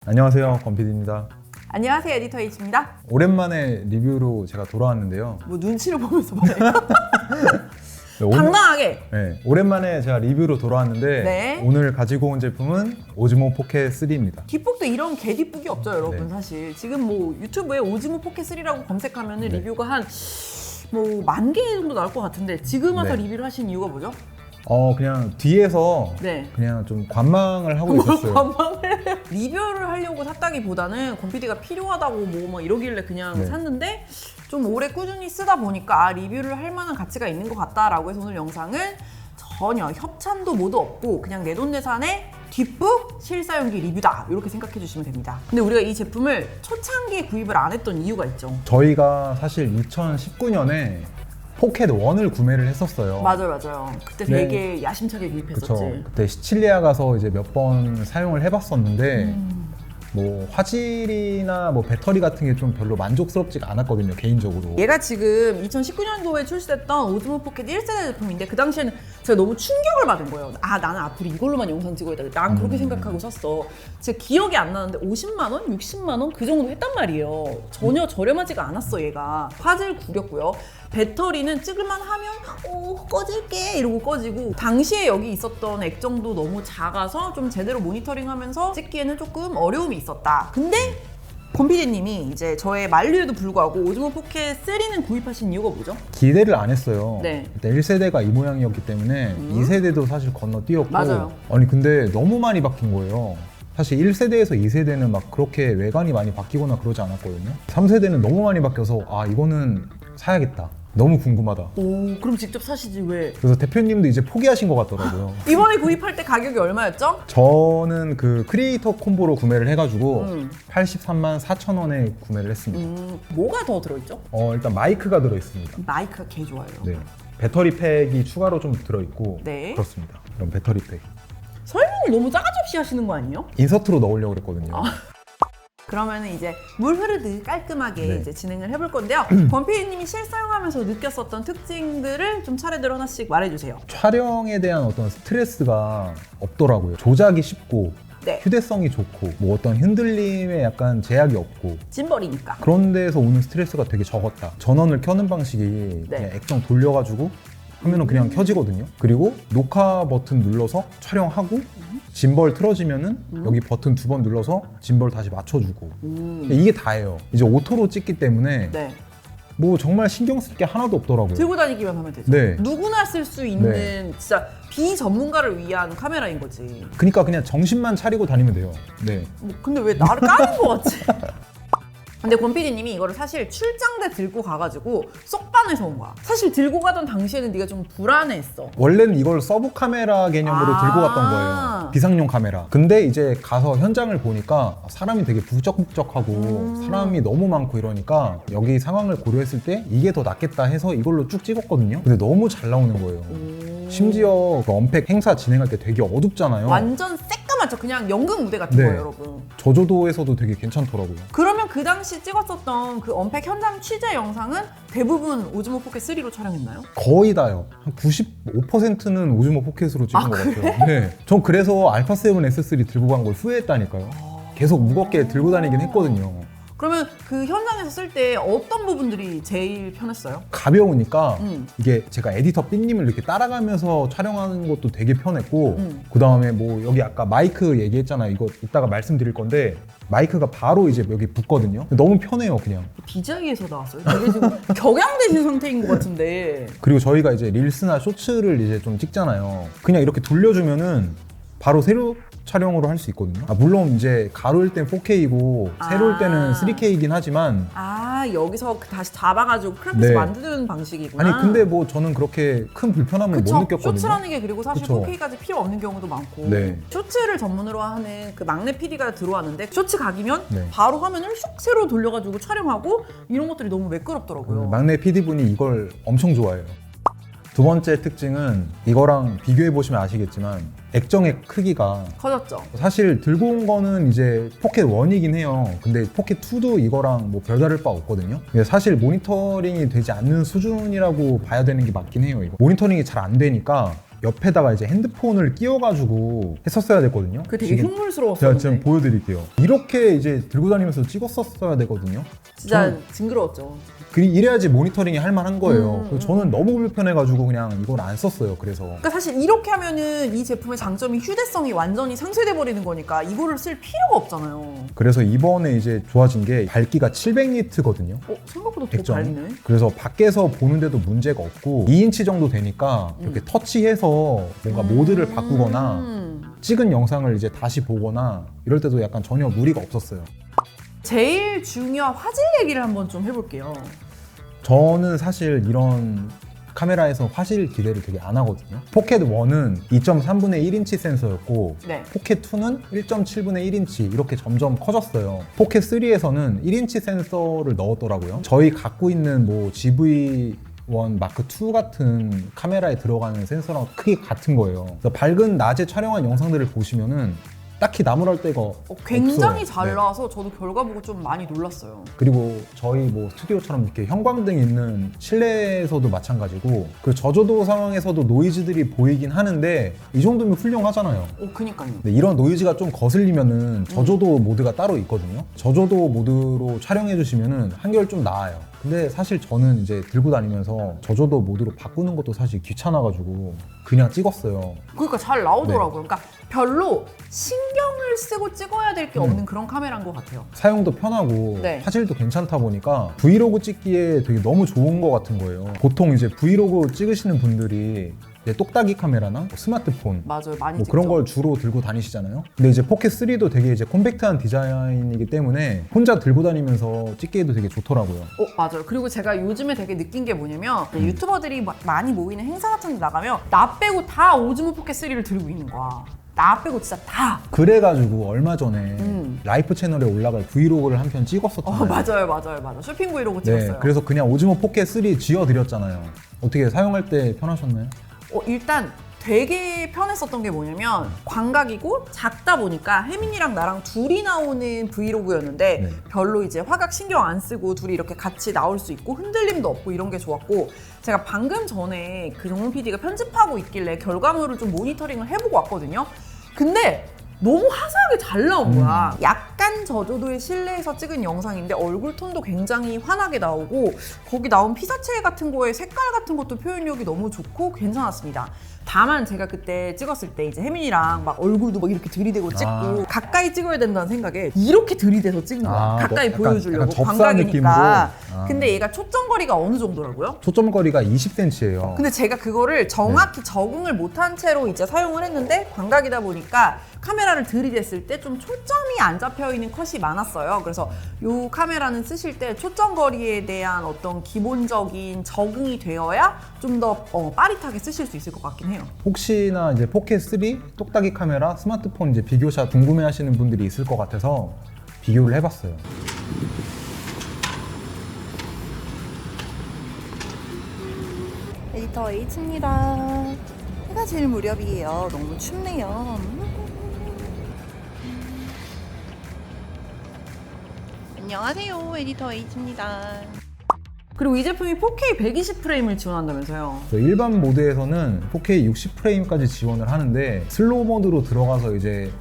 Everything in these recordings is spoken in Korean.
안녕하세요, 권PD입니다. 안녕하세요, 에디터 H입니다. 오랜만에 리뷰로 제가 돌아왔는데요. 뭐 눈치를 보면서 말해요? 네, 당당하게! 네, 오랜만에 제가 리뷰로 돌아왔는데 네. 오늘 가지고 온 제품은 오즈모 포켓 3입니다. 뒷북도 이런 개 뒷북이 없죠, 여러분. 네. 사실 지금 뭐 유튜브에 오즈모 포켓 3라고 검색하면 네. 리뷰가 한 뭐 10,000개 정도 나올 것 같은데 지금 와서 네. 리뷰를 하신 이유가 뭐죠? 그냥 뒤에서 네. 그냥 좀 관망을 하고 있었어요. 관망을 해요. 리뷰를 하려고 샀다기보다는 권PD가 필요하다고 뭐 이러길래 그냥 네. 샀는데 좀 오래 꾸준히 쓰다 보니까 리뷰를 할 만한 가치가 있는 것 같다라고 해서 오늘 영상은 전혀 협찬도 모두 없고 그냥 내돈내산의 뒷북 실사용기 리뷰다 이렇게 생각해 주시면 됩니다. 근데 우리가 이 제품을 초창기에 구입을 안 했던 이유가 있죠. 저희가 사실 2019년에 포켓 1을 구매를 했었어요. 맞아요. 그때 네. 되게 야심차게 구입했었지. 그쵸. 그때 시칠리아 가서 이제 몇 번 사용을 해봤었는데 뭐 화질이나 뭐 배터리 같은 게 좀 별로 만족스럽지가 않았거든요, 개인적으로. 얘가 지금 2019년도에 출시됐던 오즈모 포켓 1세대 제품인데 그 당시에는 제가 너무 충격을 받은 거예요. 아, 나는 앞으로 이걸로만 영상 찍어야겠다. 난 그렇게 생각하고 샀어. 제가 기억이 안 나는데 50만 원? 60만 원? 그 정도 했단 말이에요. 전혀 저렴하지가 않았어, 얘가. 화질 구렸고요. 배터리는 찍을만 하면 꺼질게 이러고 꺼지고, 당시에 여기 있었던 액정도 너무 작아서 좀 제대로 모니터링하면서 찍기에는 조금 어려움이 있었다. 근데 권PD님이 이제 저의 만류에도 불구하고 오즈모 포켓 3는 구입하신 이유가 뭐죠? 기대를 안 했어요. 네. 일단 1세대가 이 모양이었기 때문에 2세대도 사실 건너뛰었고. 맞아요. 아니 근데 너무 많이 바뀐 거예요. 사실 1세대에서 2세대는 막 그렇게 외관이 많이 바뀌거나 그러지 않았거든요. 3세대는 너무 많이 바뀌어서 아, 이거는 사야겠다. 너무 궁금하다. 오, 그럼 직접 사시지 왜? 그래서 대표님도 이제 포기하신 것 같더라고요. 이번에 구입할 때 가격이 얼마였죠? 저는 그 크리에이터 콤보로 구매를 해가지고 83만 834,000원에 구매를 했습니다. 뭐가 더 들어있죠? 일단 마이크가 들어있습니다. 마이크가 개 좋아요. 네. 배터리 팩이 추가로 좀 들어있고. 네. 그렇습니다. 이런 배터리 팩. 설명을 너무 짜가지 없이 하시는 거 아니에요? 인서트로 넣으려고 그랬거든요. 그러면 이제 물 흐르듯 깔끔하게 네. 이제 진행을 해볼 건데요. 권PD님이 실사용하면서 느꼈었던 특징들을 좀 차례대로 하나씩 말해주세요. 촬영에 대한 어떤 스트레스가 없더라고요. 조작이 쉽고 네. 휴대성이 좋고 뭐 어떤 흔들림에 약간 제약이 없고 찐버리니까. 그런 데서 오는 스트레스가 되게 적었다. 전원을 켜는 방식이 그냥 액정 돌려가지고 하면은 그냥 켜지거든요. 그리고 녹화 버튼 눌러서 촬영하고 짐벌 틀어지면은 여기 버튼 2번 눌러서 짐벌 다시 맞춰주고 이게 다예요. 이제 오토로 찍기 때문에 네. 뭐 정말 신경 쓸 게 하나도 없더라고요. 들고 다니기만 하면 되죠. 네. 누구나 쓸 수 있는 네. 진짜 비전문가를 위한 카메라인 거지. 그러니까 그냥 정신만 차리고 다니면 돼요. 네. 뭐 근데 왜 나를 까는 거 같지? 근데 권PD님이 이거를 사실 출장대 들고 가가지고 쏙반에서 온 거야. 사실 들고 가던 당시에는 네가 좀 불안해했어. 원래는 이걸 서브 카메라 개념으로 들고 갔던 거예요. 비상용 카메라. 근데 이제 가서 현장을 보니까 사람이 되게 북적북적하고 사람이 너무 많고 이러니까 여기 상황을 고려했을 때 이게 더 낫겠다 해서 이걸로 쭉 찍었거든요. 근데 너무 잘 나오는 거예요. 심지어 그 언팩 행사 진행할 때 되게 어둡잖아요. 완전 새까맣죠. 그냥 연극 무대 같은 네. 거예요, 여러분. 저조도에서도 되게 괜찮더라고요. 그러면 그 당시 찍었었던 그 언팩 현장 취재 영상은 대부분 오즈모 포켓 3로 촬영했나요? 거의 다요. 한 95%는 오즈모 포켓으로 찍은 것 같아요. 네. 전 그래서 알파7 S3 들고 간 걸 후회했다니까요. 계속 무겁게 들고 다니긴 했거든요. 그러면 그 현장에서 쓸 때 어떤 부분들이 제일 편했어요? 가벼우니까 이게 제가 에디터 삐님을 이렇게 따라가면서 촬영하는 것도 되게 편했고 그 다음에 뭐 여기 아까 마이크 얘기했잖아요. 이거 이따가 말씀드릴 건데 마이크가 바로 이제 여기 붙거든요. 너무 편해요, 그냥. DJ에서 나왔어요. 되게 지금 격양되신 상태인 것 같은데. 그리고 저희가 이제 릴스나 쇼츠를 이제 좀 찍잖아요. 그냥 이렇게 돌려주면은 바로 세로 촬영으로 할 수 있거든요. 물론 이제 가로일 땐 4K이고 세로일 때는 3K이긴 하지만 여기서 다시 잡아가지고 크레프스 네. 만드는 방식이구나. 아니 근데 뭐 저는 그렇게 큰 불편함을 그쵸? 못 느꼈거든요. 쇼츠라는 게 그리고 사실 그쵸? 4K까지 필요 없는 경우도 많고 네. 쇼츠를 전문으로 하는 그 막내 PD가 들어왔는데 쇼츠 각이면 네. 바로 화면을 슉 세로 돌려가지고 촬영하고 이런 것들이 너무 매끄럽더라고요. 막내 PD분이 이걸 엄청 좋아해요. 두 번째 특징은 이거랑 비교해 보시면 아시겠지만 액정의 크기가 커졌죠. 사실 들고 온 거는 이제 포켓 1이긴 해요. 근데 포켓 2도 이거랑 뭐 별다를 바 없거든요. 근데 사실 모니터링이 되지 않는 수준이라고 봐야 되는 게 맞긴 해요. 이거 모니터링이 잘 안 되니까 옆에다가 이제 핸드폰을 끼워가지고 했었어야 됐거든요. 그 되게 제가 흉물스러웠었는데. 지금 보여드릴게요. 이렇게 이제 들고 다니면서 찍었었어야 되거든요. 진짜 징그러웠죠. 이래야지 모니터링이 할 만한 거예요. 그래서 저는 너무 불편해가지고 그냥 이걸 안 썼어요. 그래서 그러니까 사실 이렇게 하면은 이 제품의 장점이 휴대성이 완전히 상쇄돼 버리는 거니까 이거를 쓸 필요가 없잖아요. 그래서 이번에 이제 좋아진 게 밝기가 700니트거든요. 생각보다 더 액정. 밝네. 그래서 밖에서 보는데도 문제가 없고 2인치 정도 되니까 이렇게 터치해서 뭔가 모드를 바꾸거나 찍은 영상을 이제 다시 보거나 이럴 때도 약간 전혀 무리가 없었어요. 제일 중요한 화질 얘기를 한번 좀 해볼게요. 저는 사실 이런 카메라에서 화질 기대를 되게 안 하거든요. 포켓 1은 2.3분의 1인치 센서였고 네. 포켓 2는 1.7분의 1인치 이렇게 점점 커졌어요. 포켓 3에서는 1인치 센서를 넣었더라고요. 저희 갖고 있는 뭐 GV1 마크 2 같은 카메라에 들어가는 센서랑 크기 같은 거예요. 그래서 밝은 낮에 촬영한 영상들을 보시면은 딱히 나무랄 데가 굉장히 없어요. 잘 네. 나와서 저도 결과 보고 좀 많이 놀랐어요. 그리고 저희 뭐 스튜디오처럼 이렇게 형광등 있는 실내에서도 마찬가지고 그 저조도 상황에서도 노이즈들이 보이긴 하는데 이 정도면 훌륭하잖아요. 그니까요. 근데 이런 노이즈가 좀 거슬리면은 저조도 모드가 따로 있거든요. 저조도 모드로 촬영해 주시면은 한결 좀 나아요. 근데 사실 저는 이제 들고 다니면서 저조도 모드로 바꾸는 것도 사실 귀찮아가지고 그냥 찍었어요. 그러니까 잘 나오더라고요. 그러니까 별로 신경을 쓰고 찍어야 될 게 없는 그런 카메라인 것 같아요. 사용도 편하고 네. 화질도 괜찮다 보니까 브이로그 찍기에 되게 너무 좋은 것 같은 거예요. 보통 이제 브이로그 찍으시는 분들이 이제 똑딱이 카메라나 뭐 스마트폰 맞아요. 많이 뭐 찍죠. 그런 걸 주로 들고 다니시잖아요. 근데 이제 포켓 3도 되게 이제 콤팩트한 디자인이기 때문에 혼자 들고 다니면서 찍기에도 되게 좋더라고요. 맞아요. 그리고 제가 요즘에 되게 느낀 게 뭐냐면 유튜버들이 많이 모이는 행사 같은 데 나가면 나 빼고 다 오즈모 포켓 3를 들고 있는 거야. 나 빼고 진짜 다. 그래가지고 얼마 전에 라이프 채널에 올라갈 브이로그를 한 편 찍었었잖아요. 맞아요. 쇼핑 브이로그 네, 찍었어요. 그래서 그냥 오즈모 포켓 3 쥐어드렸잖아요. 어떻게 사용할 때 편하셨나요? 일단 되게 편했었던 게 뭐냐면 광각이고 작다 보니까 혜민이랑 나랑 둘이 나오는 브이로그였는데 네. 별로 이제 화각 신경 안 쓰고 둘이 이렇게 같이 나올 수 있고 흔들림도 없고 이런 게 좋았고 제가 방금 전에 그 정문 PD가 편집하고 있길래 결과물을 좀 모니터링을 해보고 왔거든요. 근데 너무 화사하게 잘 나온 거야. 약간 저조도의 실내에서 찍은 영상인데 얼굴 톤도 굉장히 환하게 나오고 거기 나온 피사체 같은 거에 색깔 같은 것도 표현력이 너무 좋고 괜찮았습니다. 다만 제가 그때 찍었을 때 이제 혜민이랑 막 얼굴도 막 이렇게 들이대고 찍고 가까이 찍어야 된다는 생각에 이렇게 들이대서 찍은 거야. 가까이 약간 보여주려고 접사한 광각이니까. 느낌으로. 근데 얘가 초점거리가 어느 정도라고요? 초점거리가 20cm예요. 근데 제가 그거를 정확히 적응을 못한 채로 이제 사용을 했는데 광각이다 보니까 카메라를 들이댔을 때 좀 초점이 안 잡혀 있는 컷이 많았어요. 그래서 이 카메라는 쓰실 때 초점 거리에 대한 어떤 기본적인 적응이 되어야 좀 더 빠릿하게 쓰실 수 있을 것 같긴 해요. 혹시나 이제 포켓 3 똑딱이 카메라 스마트폰 이제 비교샷 궁금해하시는 분들이 있을 것 같아서 비교를 해봤어요. 에디터 H입니다. 해가 질 무렵이에요. 너무 춥네요. 안녕하세요. 에디터 H입니다. 그리고 이 제품이 4K 120프레임을 지원한다면서요. 일반 모드에서는 4K 60프레임까지 지원을 하는데 슬로우 모드로 들어가서 이제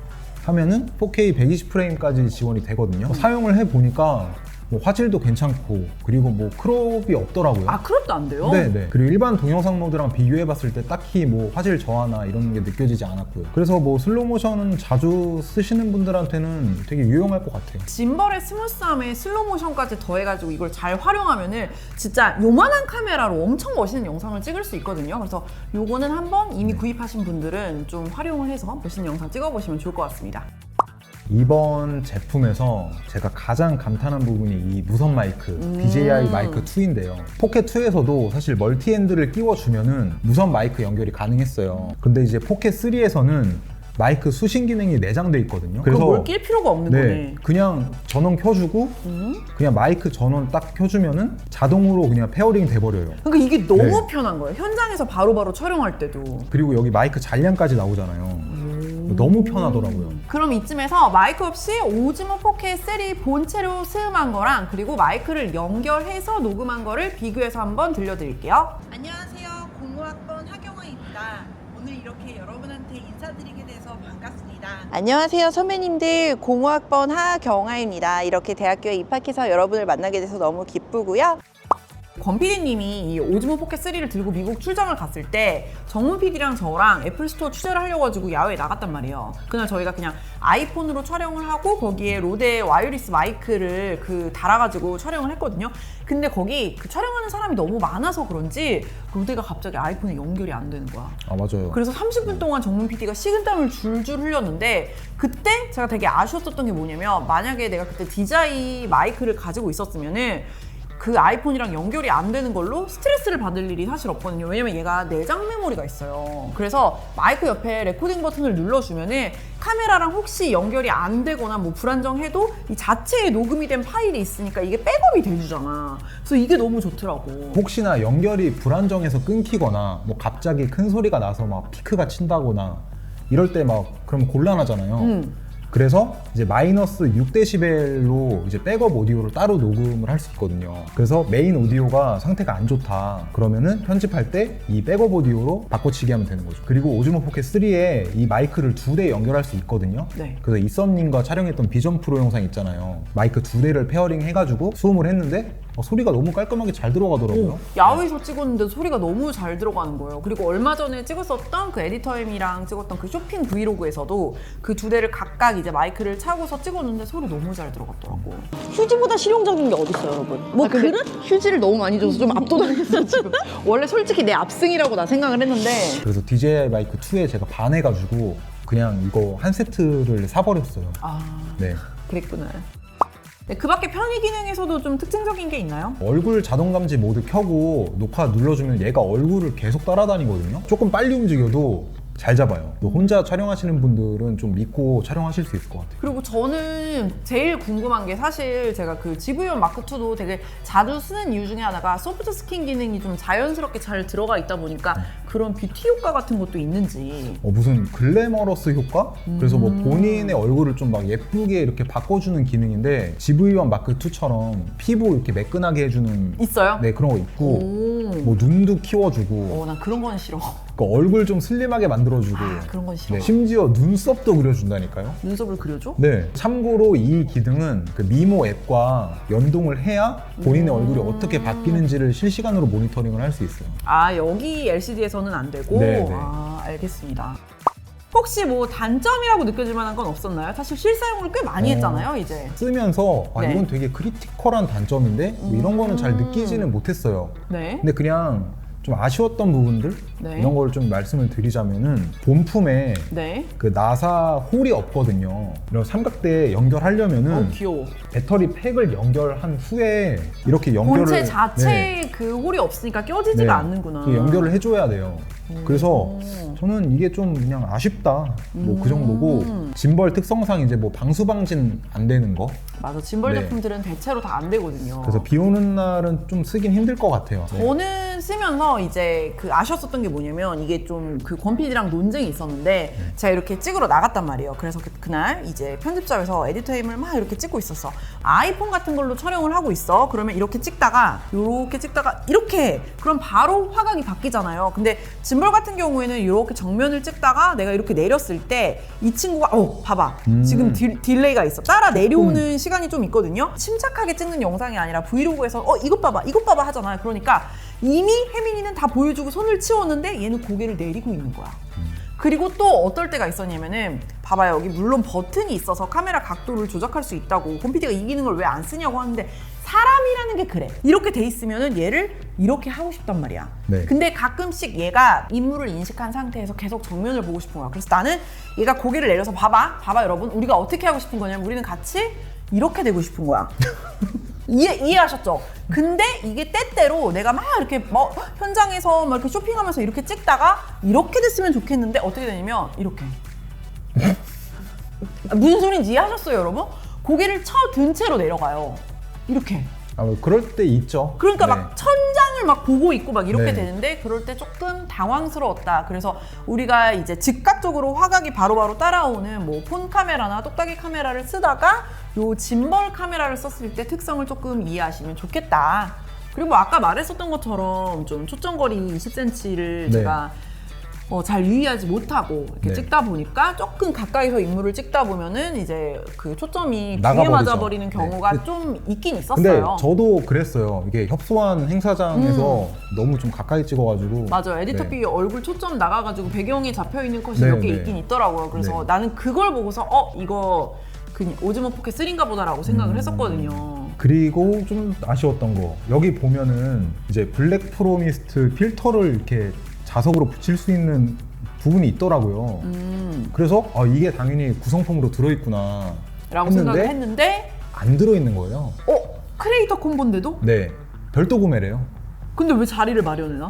하면은 4K 120프레임까지 지원이 되거든요. 사용을 해보니까 뭐 화질도 괜찮고 그리고 뭐 크롭이 없더라고요. 크롭도 안 돼요? 네네. 그리고 일반 동영상 모드랑 비교해봤을 때 딱히 뭐 화질 저하나 이런 게 느껴지지 않았고요. 그래서 뭐 슬로우 모션은 자주 쓰시는 분들한테는 되게 유용할 것 같아요. 짐벌의 스무스함에 슬로우 모션까지 더해가지고 이걸 잘 활용하면은 진짜 요만한 카메라로 엄청 멋있는 영상을 찍을 수 있거든요. 그래서 요거는 한번 이미 구입하신 분들은 좀 활용을 해서 멋있는 영상 찍어보시면 좋을 것 같습니다. 이번 제품에서 제가 가장 감탄한 부분이 이 무선 마이크 DJI 마이크 2인데요. 포켓 2에서도 사실 멀티핸드를 끼워주면은 무선 마이크 연결이 가능했어요. 근데 이제 포켓 3에서는 마이크 수신 기능이 내장돼 있거든요. 그럼 뭘 낄 필요가 없는 네, 거네. 그냥 전원 켜주고 그냥 마이크 전원 딱 켜주면은 자동으로 그냥 페어링 돼버려요. 그러니까 이게 너무 네. 편한 거예요. 현장에서 바로바로 촬영할 때도. 그리고 여기 마이크 잔량까지 나오잖아요. 너무 편하더라고요. 그럼 이쯤에서 마이크 없이 오즈모 4K3 본체로 스음한 거랑 그리고 마이크를 연결해서 녹음한 거를 비교해서 한번 들려드릴게요. 안녕하세요. 공무학번 하경화입니다. 오늘 이렇게 여러분한테 인사드리게 돼서 반갑습니다. 안녕하세요. 선배님들 공무학번 하경화입니다. 이렇게 대학교에 입학해서 여러분을 만나게 돼서 너무 기쁘고요. 권 PD님이 이 오즈모 포켓 3를 들고 미국 출장을 갔을 때 정문 PD랑 저랑 애플 스토어 취재를 하려고 가지고 야외에 나갔단 말이에요. 그날 저희가 그냥 아이폰으로 촬영을 하고 거기에 로데 와이어리스 마이크를 달아가지고 촬영을 했거든요. 근데 거기 그 촬영하는 사람이 너무 많아서 그런지 로데가 갑자기 아이폰에 연결이 안 되는 거야. 아 맞아요. 그래서 30분 동안 정문 PD가 식은땀을 줄줄 흘렸는데 그때 제가 되게 아쉬웠던 게 뭐냐면 만약에 내가 그때 DJI 마이크를 가지고 있었으면은 그 아이폰이랑 연결이 안 되는 걸로 스트레스를 받을 일이 사실 없거든요. 왜냐면 얘가 내장 메모리가 있어요. 그래서 마이크 옆에 레코딩 버튼을 눌러주면은 카메라랑 혹시 연결이 안 되거나 뭐 불안정해도 이 자체에 녹음이 된 파일이 있으니까 이게 백업이 돼주잖아. 그래서 이게 너무 좋더라고. 혹시나 연결이 불안정해서 끊기거나 뭐 갑자기 큰 소리가 나서 막 피크가 친다거나 이럴 때 막 그럼 곤란하잖아요. 그래서 이제 마이너스 6dB로 이제 백업 오디오를 따로 녹음을 할 수 있거든요. 그래서 메인 오디오가 상태가 안 좋다 그러면은 편집할 때 이 백업 오디오로 바꿔치기 하면 되는 거죠. 그리고 오즈모 포켓 3에 이 마이크를 2대 연결할 수 있거든요. 네. 그래서 이썸님과 촬영했던 비전 프로 영상 있잖아요. 마이크 2대를 페어링 해가지고 수음을 했는데 소리가 너무 깔끔하게 잘 들어가더라고요. 야외에서 찍었는데 소리가 너무 잘 들어가는 거예요. 그리고 얼마 전에 찍었었던 그 에디터엠이랑 찍었던 그 쇼핑 브이로그에서도 그 2대를 각각 이제 마이크를 차고서 찍었는데 소리 너무 잘 들어갔더라고. 휴지보다 실용적인 게 어딨어요, 여러분? 뭐 그릇? 휴지를 너무 많이 줘서 좀 압도당했어 지금. 원래 솔직히 내 압승이라고 나 생각을 했는데 그래서 DJI 마이크 2에 제가 반해가지고 그냥 이거 한 세트를 사버렸어요. 네. 그랬구나. 네, 그 밖에 편의 기능에서도 좀 특징적인 게 있나요? 얼굴 자동 감지 모드 켜고 녹화 눌러주면 얘가 얼굴을 계속 따라다니거든요. 조금 빨리 움직여도 잘 잡아요. 또 혼자 촬영하시는 분들은 좀 믿고 촬영하실 수 있을 것 같아요. 그리고 저는 제일 궁금한 게 사실 제가 그 GV1 마크2도 되게 자주 쓰는 이유 중에 하나가 소프트 스킨 기능이 좀 자연스럽게 잘 들어가 있다 보니까 그런 뷰티 효과 같은 것도 있는지. 무슨 글래머러스 효과? 그래서 뭐 본인의 얼굴을 좀 막 예쁘게 이렇게 바꿔주는 기능인데 GV1 마크2처럼 피부 이렇게 매끈하게 해주는 있어요? 네 그런 거 있고 뭐 눈도 키워주고 난 그런 건 싫어. 그러니까 얼굴 좀 슬림하게 만들어주고 그런 건 싫어. 네, 심지어 눈썹도 그려준다니까요. 눈썹을 그려줘? 네, 참고로 이 기능은 그 미모 앱과 연동을 해야 본인의 얼굴이 어떻게 바뀌는지를 실시간으로 모니터링을 할 수 있어요. 여기 LCD에서는 안 되고? 네, 네. 알겠습니다. 혹시 뭐 단점이라고 느껴질 만한 건 없었나요? 사실 실사용을 꽤 많이 했잖아요, 이제. 쓰면서 네. 이건 되게 크리티컬한 단점인데 뭐 이런 거는 잘 느끼지는 못했어요. 네. 근데 그냥 좀 아쉬웠던 부분들 네. 이런 걸 좀 말씀을 드리자면은 본품에 네. 그 나사 홀이 없거든요. 이런 삼각대 연결하려면은 귀여워. 배터리 팩을 연결한 후에 이렇게 연결을 본체 자체에 네. 그 홀이 없으니까 껴지지가 네. 않는구나. 그 연결을 해줘야 돼요. 그래서 저는 이게 좀 그냥 아쉽다. 뭐 그 정도고 짐벌 특성상 이제 뭐 방수 방진 안 되는 거. 맞아. 짐벌 네. 제품들은 대체로 다 안 되거든요. 그래서 비 오는 날은 좀 쓰긴 힘들 것 같아요. 네. 저는 쓰면서 이제 그 아쉬웠었던 게 뭐냐면 이게 좀 그 권PD랑 논쟁이 있었는데 제가 이렇게 찍으러 나갔단 말이에요. 그래서 그날 이제 편집자에서 에디터임을 막 이렇게 찍고 있었어. 아이폰 같은 걸로 촬영을 하고 있어. 그러면 이렇게 찍다가 이렇게 그럼 바로 화각이 바뀌잖아요. 근데 짐벌 같은 경우에는 이렇게 정면을 찍다가 내가 이렇게 내렸을 때 이 친구가 봐봐. 지금 딜레이가 있어. 따라 내려오는 시간이 좀 있거든요. 침착하게 찍는 영상이 아니라 브이로그에서 이것 봐봐 하잖아요. 그러니까 이미 혜민이는 다 보여주고 손을 치웠는데 얘는 고개를 내리고 있는 거야. 그리고 또 어떨 때가 있었냐면은 봐봐요. 여기 물론 버튼이 있어서 카메라 각도를 조작할 수 있다고 홈PD가 이 기능을 왜 안 쓰냐고 하는데 사람이라는 게 그래. 이렇게 돼 있으면은 얘를 이렇게 하고 싶단 말이야. 네. 근데 가끔씩 얘가 인물을 인식한 상태에서 계속 정면을 보고 싶은 거야. 그래서 나는 얘가 고개를 내려서 봐봐 여러분. 우리가 어떻게 하고 싶은 거냐면 우리는 같이 이렇게 되고 싶은 거야. 이해하셨죠? 근데 이게 때때로 내가 막 이렇게 뭐 현장에서 막 이렇게 쇼핑하면서 이렇게 찍다가 이렇게 됐으면 좋겠는데 어떻게 되냐면 이렇게 무슨 소리인지 이해하셨어요, 여러분? 고개를 쳐든 채로 내려가요. 이렇게. 뭐 그럴 때 있죠. 그러니까 네. 막 천장을 막 보고 있고 막 이렇게 네. 되는데 그럴 때 조금 당황스러웠다. 그래서 우리가 이제 즉각적으로 화각이 바로바로 따라오는 뭐 폰 카메라나 똑딱이 카메라를 쓰다가 요 짐벌 카메라를 썼을 때 특성을 조금 이해하시면 좋겠다. 그리고 아까 말했었던 것처럼 좀 초점거리 20cm를 네. 제가 잘 유의하지 못하고 이렇게 네. 찍다 보니까 조금 가까이서 인물을 찍다 보면은 이제 그 초점이 귀에 나가버리죠. 맞아버리는 경우가 네. 좀 있긴 근데 있었어요. 저도 그랬어요. 이게 협소한 행사장에서 너무 좀 가까이 찍어가지고. 맞아요. 에디터 네. B 얼굴 초점 나가가지고 배경에 잡혀있는 컷이 네, 몇 개 네. 있긴 있더라고요. 그래서 네. 나는 그걸 보고서 이거 그냥 오즈모 포켓 3인가 보다라고 생각을 했었거든요. 그리고 좀 아쉬웠던 거, 여기 보면은 이제 블랙 프로미스트 필터를 이렇게 자석으로 붙일 수 있는 부분이 있더라고요. 그래서 이게 당연히 구성품으로 들어있구나 라고 생각을 했는데 안 들어있는 거예요. 크리에이터 콤보인데도? 네, 별도 구매래요. 근데 왜 자리를 마련해놔?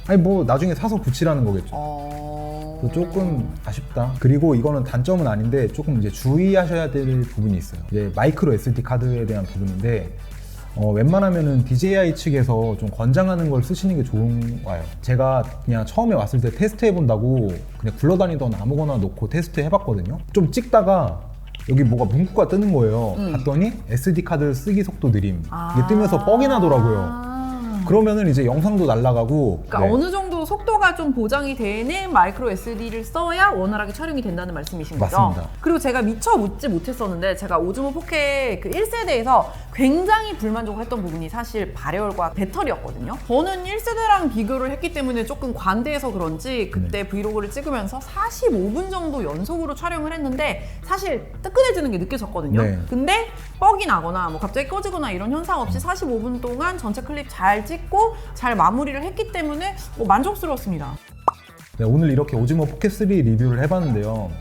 아니 뭐 나중에 사서 붙이라는 거겠죠. 그래서 조금 아쉽다. 그리고 이거는 단점은 아닌데 조금 이제 주의하셔야 될 부분이 있어요. 이제 마이크로 SD 카드에 대한 부분인데 웬만하면은 DJI 측에서 좀 권장하는 걸 쓰시는 게 좋은 거예요. 제가 그냥 처음에 왔을 때 테스트 해본다고 그냥 굴러다니던 아무거나 놓고 테스트 해봤거든요. 좀 찍다가 여기 뭐가 문구가 뜨는 거예요. 봤더니 SD 카드 쓰기 속도 느림 이게 뜨면서 뻑이 나더라고요. 그러면은 이제 영상도 날아가고. 그러니까 네. 어느 정도 속도가 좀 보장이 되는 마이크로 SD를 써야 원활하게 촬영이 된다는 말씀이신 거죠? 맞습니다. 그리고 제가 미처 묻지 못했었는데 제가 오즈모 포켓 그 1세대에서 굉장히 불만족을 했던 부분이 사실 발열과 배터리였거든요. 저는 1세대랑 비교를 했기 때문에 조금 관대해서 그런지 그때 브이로그를 찍으면서 45분 정도 연속으로 촬영을 했는데 사실 뜨끈해지는 게 느껴졌거든요. 네. 근데 뻑이 나거나 뭐 갑자기 꺼지거나 이런 현상 없이 45분 동안 전체 클립 잘 찍고 잘 마무리를 했기 때문에 만족스러웠습니다. 네, 오늘 이렇게 오즈모 포켓 3 리뷰를 해봤는데요.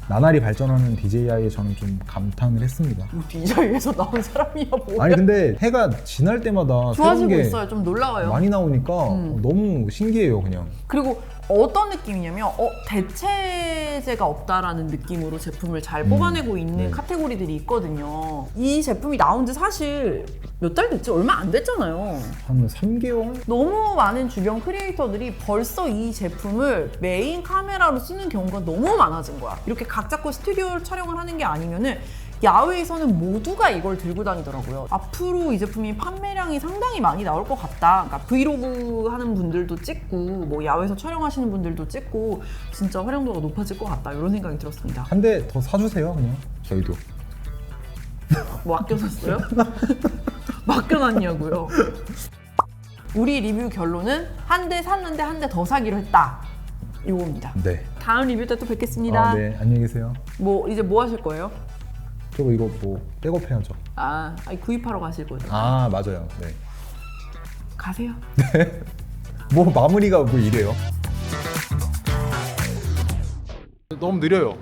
나날이 발전하는 DJI에 저는 좀 감탄을 했습니다. DJI에서 나온 사람이야 뭐야. 아니 근데 해가 지날 때마다 새로운 좋아지고 게 있어요. 좀 놀라워요. 많이 나오니까 너무 신기해요, 그냥. 그리고 어떤 느낌이냐면 대체제가 없다라는 느낌으로 제품을 잘 뽑아내고 있는 네. 카테고리들이 있거든요. 이 제품이 나온 지 사실 몇 달 됐지? 얼마 안 됐잖아요. 한 3개월? 너무 많은 주변 크리에이터들이 벌써 이 제품을 메인 카메라로 쓰는 경우가 너무 많아진 거야. 이렇게 각 잡고 스튜디오 촬영을 하는 게 아니면은 야외에서는 모두가 이걸 들고 다니더라고요. 앞으로 이 제품이 판매량이 상당히 많이 나올 것 같다. 그러니까 브이로그 하는 분들도 찍고 뭐 야외에서 촬영하시는 분들도 찍고 진짜 활용도가 높아질 것 같다. 이런 생각이 들었습니다. 한 대 더 사주세요, 그냥. 저희도. 뭐 아껴놨어요? 맡겨놨냐고요. 우리 리뷰 결론은 한 대 샀는데 한 대 더 사기로 했다. 이겁니다. 네. 다음 리뷰 때 또 뵙겠습니다. 네, 안녕히 계세요. 이제 뭐 하실 거예요? 저거 이거 뭐 백업 해야죠. 아니, 구입하러 가실 거죠? 아, 맞아요. 네. 가세요. 뭐 마무리가 뭐 이래요? 너무 느려요.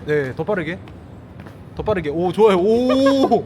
네, 더 빠르게. 오, 좋아요. 오.